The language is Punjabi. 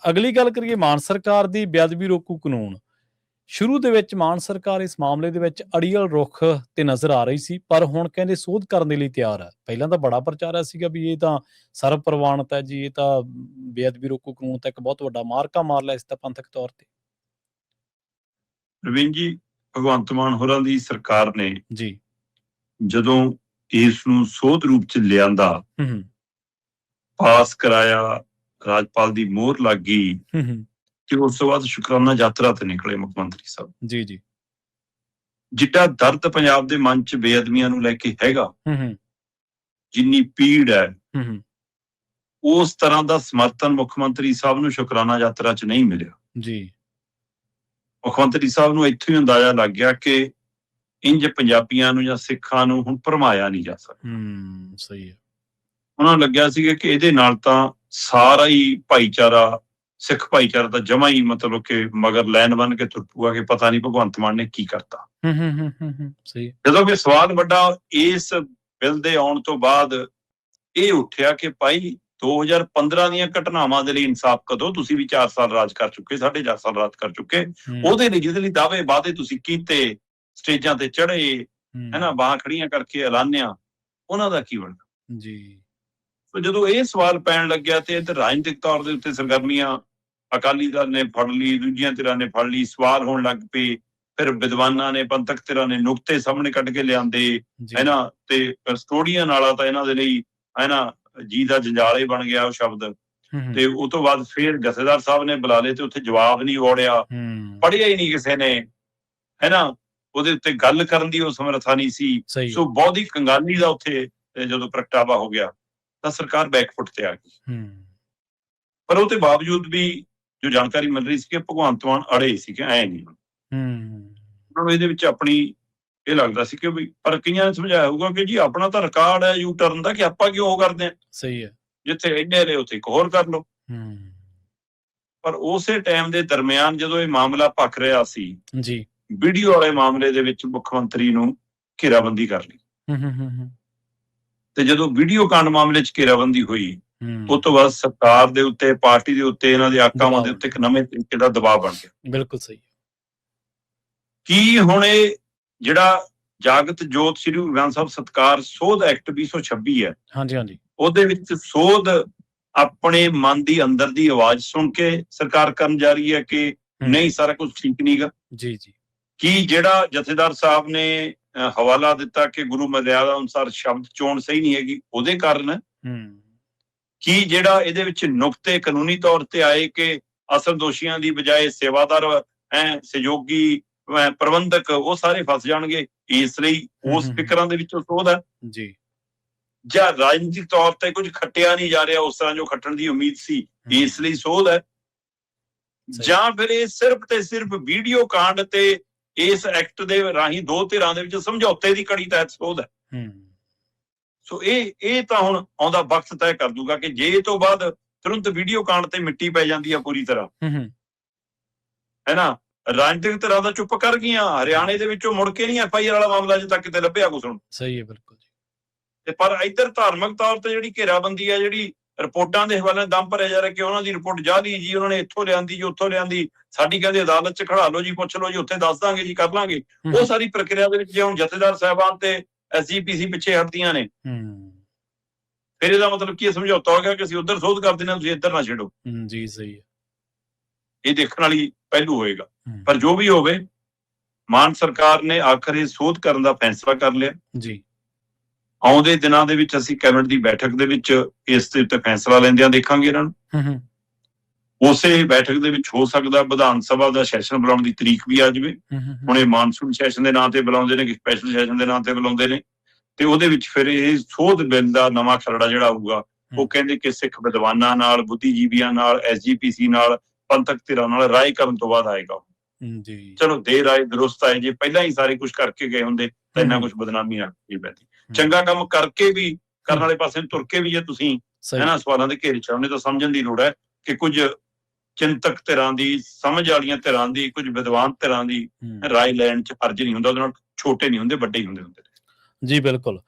ਅਗਲੀ ਗੱਲ ਕਰੀਏ ਮਾਨ ਸਰਕਾਰ ਦੀ ਬੇਅਦਬੀ ਰੋਕੂ ਕਾਨੂੰਨ। ਸ਼ੁਰੂ ਦੇ ਵਿੱਚ ਮਾਨ ਸਰਕਾਰ ਇਸ ਮਾਮਲੇ ਦੇ ਵਿੱਚ ਅੜੀਅਲ ਰੁਖ ਤੇ ਨਜ਼ਰ ਆ ਰਹੀ ਸੀ, ਪਰ ਹੁਣ ਕਹਿੰਦੇ ਸੋਧ ਕਰਨ ਦੇ ਲਈ ਤਿਆਰ ਹੈ। ਪਹਿਲਾਂ ਤਾਂ ਬੜਾ ਪ੍ਰਚਾਰਿਆ ਸੀਗਾ ਵੀ ਇਹ ਤਾਂ ਸਰਵ ਪ੍ਰਵਾਨਿਤ ਹੈ ਜੀ, ਇਹ ਤਾਂ ਬੇਅਦਬੀ ਰੋਕੂ ਕਾਨੂੰਨ ਤਾਂ ਇੱਕ ਬਹੁਤ ਵੱਡਾ ਮਾਰਕਾ ਮਾਰ ਲਿਆ ਇਸ ਤਾਂ ਪੰਥਕ ਤੌਰ ਤੇ। ਰਵਿੰਦਰ ਜੀ, ਭਗਵੰਤ ਮਾਨ ਹੋਰਾਂ ਦੀ ਸਰਕਾਰ ਨੇ ਜੀ ਜਦੋਂ ਇਸ ਨੂੰ ਸੋਧ ਰੂਪ ਚ ਲਿਆਂਦਾ, ਪਾਸ ਕਰਾਇਆ, ਰਾਜਪਾਲ ਦੀ ਮੋਹਰ ਲੱਗ ਗਈ ਤੇ ਉਸ ਤੋਂ ਬਾਅਦ ਸ਼ੁਕਰਾਨਾ ਯਾਤਰਾ ਤੇ ਨਿਕਲੇ ਮੁੱਖ ਮੰਤਰੀ ਸਾਹਿਬ। ਜੀ ਜੀ, ਜਿੱਡਾ ਦਰਦ ਪੰਜਾਬ ਦੇ ਮਨ ਚ ਬੇਅਦਬੀਆਂ ਨੂੰ ਲੈ ਕੇ ਹੈਗਾ, ਜਿੰਨੀ ਪੀੜ ਹੈ, ਉਸ ਤਰ੍ਹਾਂ ਦਾ ਸਮਰਥਨ ਮੁੱਖ ਮੰਤਰੀ ਸਾਹਿਬ ਨੂੰ ਸ਼ੁਕਰਾਨਾ ਯਾਤਰਾ ਚ ਨਹੀਂ ਮਿਲਿਆ। ਜੀ, ਮੁੱਖ ਮੰਤਰੀ ਸਾਹਿਬ ਨੂੰ ਇੱਥੋਂ ਹੀ ਅੰਦਾਜ਼ਾ ਲੱਗ ਗਿਆ ਕਿ ਇੰਜ ਪੰਜਾਬੀਆਂ ਨੂੰ ਜਾਂ ਸਿੱਖਾਂ ਨੂੰ ਹੁਣ ਭਰਮਾਇਆ ਨਹੀਂ ਜਾ ਸਕਦਾ। ਸਹੀ ਹੈ। ਉਹਨਾਂ ਨੂੰ ਲੱਗਿਆ ਸੀਗਾ ਕਿ ਇਹਦੇ ਨਾਲ ਤਾਂ ਸਾਰਾ ਹੀ ਭਾਈਚਾਰਾ, ਸਿੱਖ ਭਾਈਚਾਰਾ ਤਾਂ ਜਮਾ ਹੀ ਮਤਲਬ ਕਿ ਮਗਰ ਲੈਣ ਬਣ ਕੇ ਤੁਰ ਪਊਗਾ ਕਿ ਪਤਾ ਨਹੀਂ ਭਗਵੰਤ ਮਾਨ ਨੇ ਕੀ ਕਰਤਾ। ਸਹੀ। ਜਦੋਂ ਕਿ ਸਵਾਲ ਵੱਡਾ ਇਸ ਬਿੱਲ ਦੇ ਆਉਣ ਤੋਂ ਬਾਅਦ ਇਹ ਉੱਠਿਆ ਕਿ ਭਾਈ 2015 ਦੀਆਂ ਘਟਨਾਵਾਂ ਦੇ ਲਈ ਇਨਸਾਫ ਕਦੋਂ? ਤੁਸੀਂ ਵੀ 4 ਸਾਲ ਰਾਜ ਕਰ ਚੁੱਕੇ, 4.5 ਸਾਲ ਰਾਜ ਕਰ ਚੁੱਕੇ। ਉਹਦੇ ਲਈ ਜਿਹਦੇ ਲਈ ਦਾਅਵੇ ਵਾਅਦੇ ਤੁਸੀਂ ਕੀਤੇ, ਸਟੇਜਾਂ ਤੇ ਚੜ੍ਹੇ, ਹੈਨਾ, ਬਾਹਾਂ ਖੜੀਆਂ ਕਰਕੇ ਐਲਾਨਿਆ, ਉਹਨਾਂ ਦਾ ਕੀ ਬਣਦਾ ਜੀ? ਜਦੋਂ ਇਹ ਸਵਾਲ ਪੈਣ ਲੱਗਿਆ ਤੇ ਇੱਧਰ ਰਾਜਨੀਤਿਕ ਤੌਰ ਦੇ ਉੱਤੇ ਸਰਗਰਮੀਆਂ ਅਕਾਲੀ ਦਲ ਨੇ ਫੜ ਲਈ, ਦੂਜੀਆਂ ਧਿਰਾਂ ਨੇ ਫੜ ਲਈ, ਸਵਾਲ ਹੋਣ ਲੱਗ ਪਏ। ਫਿਰ ਵਿਦਵਾਨਾਂ ਨੇ, ਪੰਥਕ ਧਿਰਾਂ ਨੇ ਨੁਕਤੇ ਸਾਹਮਣੇ ਕੱਢ ਕੇ ਲਿਆਂਦੇ, ਹੈਨਾ, ਤੇ ਕਸਟੋਡੀਅਨ ਵਾਲਾ ਤਾਂ ਇਹਨਾਂ ਦੇ ਲਈ ਹੈਨਾ ਜੀ ਦਾ ਜੰਜਾਲ ਹੀ ਬਣ ਗਿਆ ਉਹ ਸ਼ਬਦ। ਤੇ ਉਹ ਤੋਂ ਬਾਅਦ ਫਿਰ ਜਥੇਦਾਰ ਸਾਹਿਬ ਨੇ ਬੁਲਾ ਲਏ ਤੇ ਉੱਥੇ ਜਵਾਬ ਨਹੀਂ ਵੋੜਿਆ, ਪੜ੍ਹਿਆ ਹੀ ਨਹੀਂ ਕਿਸੇ ਨੇ, ਹੈਨਾ, ਉਹਦੇ ਉੱਤੇ ਗੱਲ ਕਰਨ ਦੀ ਉਹ ਸਮਰੱਥਾ ਨਹੀਂ ਸੀ। ਸੋ ਬਹੁਤੀ ਕੰਗਾਲੀ ਦਾ ਉੱਥੇ ਜਦੋਂ ਪ੍ਰਗਟਾਵਾ ਹੋ ਗਿਆ ਤਾਂ ਸਰਕਾਰ ਬੈਕਫੁੱਟ ਤੇ ਆ ਗਈ। ਪਰ ਉਹਦੇ ਬਾਵਜੂਦ ਵੀ ਜੋ ਜਾਣਕਾਰੀ ਮਿਲ ਰਹੀ ਸੀ ਕਿ ਭਗਵੰਤ ਮਾਨ ਅੜੇ ਸੀ ਕਿ ਐ ਨਹੀਂ। ਉਹਨਾਂ ਨੂੰ ਇਹਦੇ ਵਿੱਚ ਆਪਣੀ ਇਹ ਲੱਗਦਾ ਸੀ ਕਿ ਵੀ, ਪਰ ਕਈਆਂ ਨੇ ਸਮਝਾਇਆ ਹੋਊਗਾ ਕਿ ਜੀ ਆਪਣਾ ਤਾਂ ਰਿਕਾਰਡ ਹੈ ਯੂ ਟਰਨ ਦਾ, ਕਿ ਆਪਾਂ ਕਿਉਂ ਉਹ ਕਰਦੇ ਹਾਂ। ਸਹੀ ਹੈ। ਜਿੱਥੇ ਇੰਨੇ ਨੇ ਉੱਥੇ ਇੱਕ ਹੋਰ ਕਰ ਲਓ। ਪਰ ਉਸੇ ਟਾਈਮ ਦੇ ਦਰਮਿਆਨ ਜਦੋਂ ਇਹ ਮਾਮਲਾ ਭਖ ਰਿਹਾ ਸੀ ਜੀ, ਵੀਡੀਓ ਵਾਲੇ ਮਾਮਲੇ ਦੇ ਵਿੱਚ ਮੁੱਖ ਮੰਤਰੀ ਨੂੰ ਘੇਰਾਬੰਦੀ ਕਰ ਲਈ। ਤੇ ਜਦੋਂ ਵੀਡੀਓ ਕਾਂਡ ਮਾਮਲੇ 'ਚ ਘੇਰਾਬੰਦੀ ਹੋਈ, ਉਸ ਤੋਂ ਬਾਅਦ ਸਰਕਾਰ ਦੇ ਉੱਤੇ, ਪਾਰਟੀ ਦੇ ਉੱਤੇ, ਇਹਨਾਂ ਦੇ ਆਕਾਵਾਂ ਦੇ ਉੱਤੇ ਇੱਕ ਨਵੇਂ ਤਰੀਕੇ ਦਾ ਦਬਾਅ ਬਣ ਗਿਆ। ਬਿਲਕੁਲ ਸਹੀ। ਕੀ ਹੁਣ ਇਹ ਜਿਹੜਾ ਜਾਗਤ ਜੋਤ ਸ੍ਰੀ ਗੁਰੂ ਗ੍ਰੰਥ ਸਾਹਿਬ ਸਤਿਕਾਰ ਸੋਧ ਐਕਟ 2026 ਹੈ, ਹਾਂਜੀ, ਉਹਦੇ ਵਿੱਚ ਸੋਧ ਆਪਣੇ ਮਨ ਦੀ ਅੰਦਰ ਦੀ ਆਵਾਜ਼ ਸੁਣ ਕੇ ਸਰਕਾਰ ਕਰਨ ਜਾ ਰਹੀ ਹੈ ਕਿ ਨਹੀਂ ਸਾਰਾ ਕੁਝ ਠੀਕ ਨਹੀਂਗਾ। ਜੀ ਜੀ। ਕੀ ਜਿਹੜਾ ਜਥੇਦਾਰ ਸਾਹਿਬ ਨੇ ਹਵਾਲਾ ਦਿੱਤਾ ਕਿ ਗੁਰੂ ਮਰਿਆਦਾ ਅਨੁਸਾਰ ਸ਼ਬਦ ਚੋਣ ਸਹੀ ਨਹੀਂ ਹੈਗੀ, ਉਹਦੇ ਕਾਰਨ? ਕੀ ਜਿਹੜਾ ਇਹਦੇ ਵਿੱਚ ਨੁਕਤੇ ਕਾਨੂੰਨੀ ਤੌਰ ਤੇ ਆਏ ਕਿ ਅਸਲ ਦੋਸ਼ੀਆਂ ਦੀ ਬਜਾਏ ਸੇਵਾਦਾਰ, ਸਹਿਯੋਗੀ, ਪ੍ਰਬੰਧਕ, ਉਹ ਸਾਰੇ ਫਸ ਜਾਣਗੇ, ਇਸ ਲਈ ਉਸ ਫਿਕਰਾਂ ਦੇ ਵਿੱਚੋਂ ਸੋਧ ਹੈ ਜੀ? ਜਾਂ ਰਾਜਨੀਤਿਕ ਤੌਰ ਤੇ ਕੁਝ ਖੱਟਿਆ ਨਹੀਂ ਜਾ ਰਿਹਾ ਉਸ ਤਰ੍ਹਾਂ ਜੋ ਖੱਟਣ ਦੀ ਉਮੀਦ ਸੀ, ਇਸ ਲਈ ਸੋਧ ਹੈ? ਜਾਂ ਫਿਰ ਇਹ ਸਿਰਫ ਤੇ ਸਿਰਫ ਵੀਡੀਓ ਕਾਂਡ ਤੇ ਇਸ ਐਕਟ ਦੇ ਰਾਹੀਂ ਦੋ ਧਿਰਾਂ ਦੇ ਵਿੱਚ ਸਮਝੌਤੇ ਦੀ ਕੜੀ ਤਹਿਤ ਸੋਧ ਹੈ? ਸੋ ਇਹ ਤਾਂ ਹੁਣ ਆਉਂਦਾ ਵਕਤ ਤੈਅ ਕਰ ਦੂਗਾ ਕਿ ਜੇ ਇਹ ਤੋਂ ਬਾਅਦ ਤੁਰੰਤ ਵੀਡੀਓ ਕਾਂਡ ਤੇ ਮਿੱਟੀ ਪੈ ਜਾਂਦੀ ਆ ਪੂਰੀ ਤਰ੍ਹਾਂ, ਹੈਨਾ, ਰਾਜਨੀਤਿਕ ਧਿਰਾਂ ਦਾ ਚੁੱਪ ਕਰ ਗਈਆਂ, ਹਰਿਆਣੇ ਦੇ ਵਿੱਚੋਂ ਮੁੜ ਕੇ ਨਹੀਂ FIR ਵਾਲਾ ਮਾਮਲਾ ਅਜੇ ਤੱਕ ਕਿਤੇ ਲੱਭਿਆ ਕੁਛ ਹੁਣ। ਸਹੀ ਹੈ, ਬਿਲਕੁਲ ਜੀ। ਤੇ ਪਰ ਇੱਧਰ ਧਾਰਮਿਕ ਤੌਰ ਤੇ ਜਿਹੜੀ ਘੇਰਾਬੰਦੀ ਹੈ, ਜਿਹੜੀ ਰਿਪੋਰਟਾਂ ਦੇ ਹਵਾਲੇ ਦਮ ਭਰਿਆ ਜਾ ਰਿਹਾ ਕਿ ਉਹਨਾਂ ਦੀ ਰਿਪੋਰਟ ਜਾਲੀ ਜੀ, ਉਹਨਾਂ ਨੇ ਇੱਥੋਂ ਲਿਆਂਦੀ ਜੀ, ਉੱਥੋਂ ਲਿਆਂਦੀ, ਸਾਡੀ ਕਹਿੰਦੇ ਅਦਾਲਤ 'ਚ ਖੜਾ ਲਓ ਜੀ, ਪੁੱਛ ਲਓ ਜੀ, ਉੱਥੇ ਦੱਸ ਦਾਂਗੇ ਜੀ, ਕਰ ਲਾਂਗੇ। ਉਹ ਸਾਰੀ ਪ੍ਰਕਿਰਿਆ ਦੇ ਵਿੱਚ ਜੇ ਹੁਣ ਜਥੇਦਾਰ ਸਾਹਿਬਾਨ ਤੇ SGPC ਪਿੱਛੇ ਹਟਦੀਆਂ ਨੇ, ਫਿਰ ਇਹਦਾ ਮਤਲਬ ਕੀ ਸਮਝੌਤਾ ਹੋ ਗਿਆ ਕਿ ਅਸੀਂ ਉੱਧਰ ਸੋਧ ਕਰ ਦਿੰਦੇ ਹਾਂ, ਤੁਸੀਂ ਇੱਧਰ ਨਾ ਛੱਡੋ। ਜੀ ਸਹੀ ਹੈ। ਇਹ ਦੇਖਣ ਵਾਲੀ ਪਹਿਲੂ ਹੋਏਗਾ। ਪਰ ਜੋ ਵੀ ਹੋਵੇ, ਮਾਨ ਸਰਕਾਰ ਨੇ ਆਖਰ ਇਹ ਸੋਧ ਕਰਨ ਦਾ ਫੈਸਲਾ ਕਰ ਲਿਆ ਜੀ। ਆਉਂਦੇ ਦਿਨਾਂ ਦੇ ਵਿੱਚ ਅਸੀਂ ਕੈਬਨਿਟ ਦੀ ਬੈਠਕ ਦੇ ਵਿੱਚ ਇਸ ਦੇ ਉੱਤੇ ਫੈਸਲਾ ਲੈਂਦਿਆਂ ਦੇਖਾਂਗੇ ਇਹਨਾਂ ਨੂੰ। ਉਸੇ ਬੈਠਕ ਦੇ ਵਿੱਚ ਹੋ ਸਕਦਾ ਵਿਧਾਨ ਸਭਾ ਦਾ ਸੈਸ਼ਨ ਬੁਲਾਉਣ ਦੀ ਤਰੀਕ ਵੀ ਆ ਜਾਵੇ। ਹੁਣ ਇਹ ਮਾਨਸੂਨ ਸੈਸ਼ਨ ਦੇ ਨਾਂ ਤੇ ਬੁਲਾਉਂਦੇ ਨੇ, ਸਪੈਸ਼ਲ ਸੈਸ਼ਨ ਦੇ ਨਾਂ ਤੇ ਬੁਲਾਉਂਦੇ ਨੇ, ਤੇ ਉਹਦੇ ਵਿੱਚ ਫਿਰ ਇਹ ਸੋਧ ਬਿੱਲ ਦਾ ਨਵਾਂ ਖਰੜਾ ਜਿਹੜਾ ਆਊਗਾ, ਉਹ ਕਹਿੰਦੇ ਕਿ ਸਿੱਖ ਵਿਦਵਾਨਾਂ ਨਾਲ, ਬੁੱਧੀਜੀਵੀਆਂ ਨਾਲ, SGPC ਨਾਲ, ਪੰਥਕ ਧਿਰਾਂ ਨਾਲ ਰਾਏ ਕਰਨ ਤੋਂ ਬਾਅਦ ਆਏਗਾ ਜੀ। ਚਲੋ ਦੇਰ ਆਏ ਦਰੁਸਤ ਆਏ, ਜੇ ਪਹਿਲਾਂ ਹੀ ਸਾਰੇ ਕੁਝ ਕਰਕੇ ਗਏ ਹੁੰਦੇ ਤਾਂ ਇੰਨਾ ਕੁਝ ਬਦਨਾਮੀ ਨਾ ਪੈਂਦੀ। ਚੰਗਾ ਕੰਮ ਕਰਕੇ ਵੀ, ਕਰਨ ਵਾਲੇ ਪਾਸੇ ਤੁਰ ਕੇ ਵੀ ਜੇ ਤੁਸੀਂ ਇਹਨਾਂ ਸਵਾਲਾਂ ਦੇ ਘੇਰੇ 'ਚ ਆਉਂਦੇ ਤਾਂ ਸਮਝਣ ਦੀ ਲੋੜ ਹੈ ਕਿ ਕੁਝ ਚਿੰਤਕ ਧਿਰਾਂ ਦੀ, ਸਮਝ ਵਾਲੀਆਂ ਧਿਰਾਂ ਦੀ, ਕੁਝ ਵਿਦਵਾਨ ਧਿਰਾਂ ਦੀ ਰਾਏ ਲੈਣ 'ਚ ਫਰਜ਼ ਨਹੀਂ ਹੁੰਦਾ, ਉਹਦੇ ਨਾਲ ਛੋਟੇ ਨਹੀਂ ਹੁੰਦੇ, ਵੱਡੇ ਹੀ ਹੁੰਦੇ ਜੀ। ਬਿਲਕੁਲ।